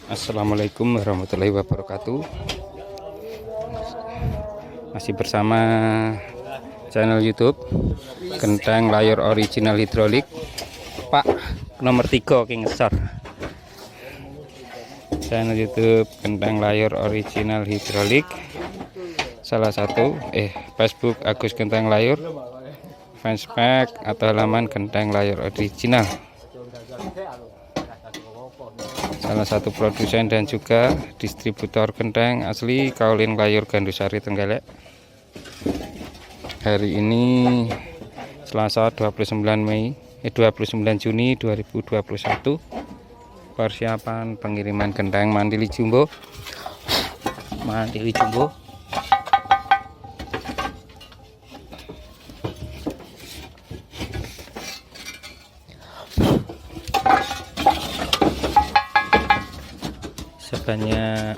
Assalamualaikum warahmatullahi wabarakatuh. Masih bersama channel YouTube Genteng Layar Original Hidrolik Pak nomor 3 King Star. Channel YouTube Genteng Layar Original Hidrolik. Salah satu Facebook Agus Genteng Layar, fanspage atau halaman Genteng Layar Original. Salah satu produsen dan juga distributor genteng asli Kaulin Layar Gandusari Trenggalek. Hari ini Selasa 29 Juni 2021. Persiapan pengiriman genteng Mandili Jumbo. Sebanyak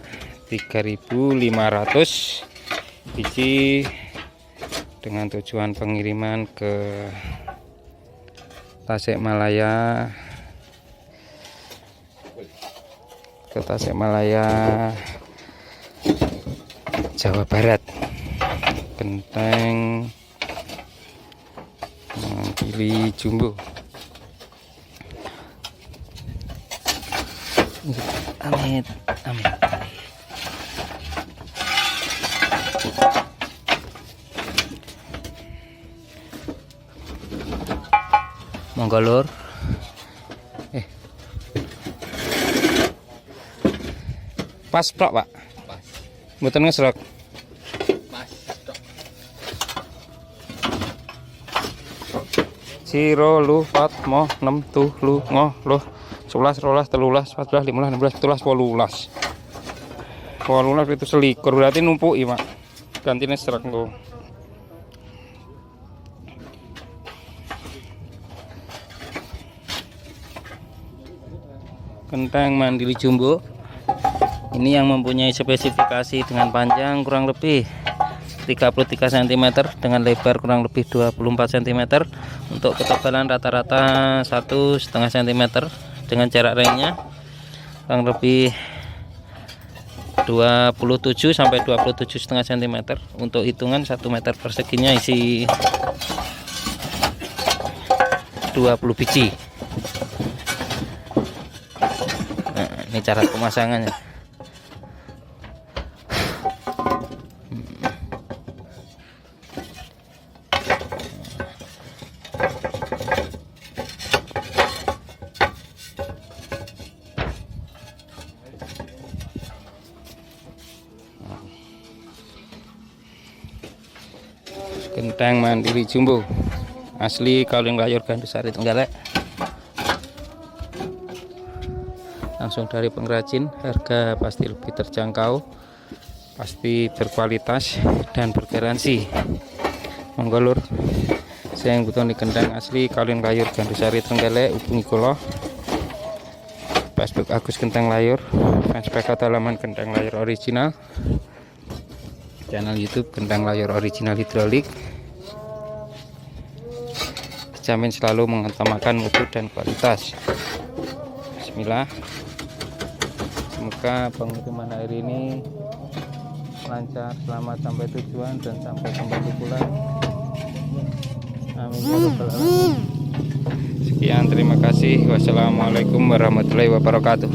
3.500 biji dengan tujuan pengiriman ke Tasikmalaya, Jawa Barat. Genteng Mandili Jumbo. Amin. Monggo lur. Pas plok, Pak. Pas. Mboten ngesrok. Pas. Siro lu pat mo 6 tuh lu ngoh loh 11 12 13 14 15 16 17 18 itu selikur berarti numpuki Pak, gantine serak engko. Genteng Mandili Jumbo ini yang mempunyai spesifikasi dengan panjang kurang lebih 33 cm dengan lebar kurang lebih 24 cm, untuk ketebalan rata-rata 1,5 cm, dengan jarak ringnya kurang lebih 27 sampai 27,5 cm. Untuk hitungan 1 meter perseginya isi 20 biji. Nah, ini cara pemasangannya. Genteng Mandili Jumbo asli Kaulin Layar Gandusari Trenggalek, langsung dari pengrajin. Harga pasti lebih terjangkau, pasti berkualitas dan bergaransi. Monggo lur, saya yang butuh di genteng asli Kaulin Layar Gandusari Trenggalek, hubungi kula. Facebook Agus Genteng Layar, fanspage atau halaman Genteng Layar Original, channel YouTube Genteng Layar Original Hidrolik. Dijamin selalu mengutamakan mutu dan kualitas. Bismillah. Semoga pengiriman hari ini lancar, selamat sampai tujuan dan sampai kembali pulang. Amin ya rabbal alamin. Sekian, terima kasih. Wassalamualaikum warahmatullahi wabarakatuh.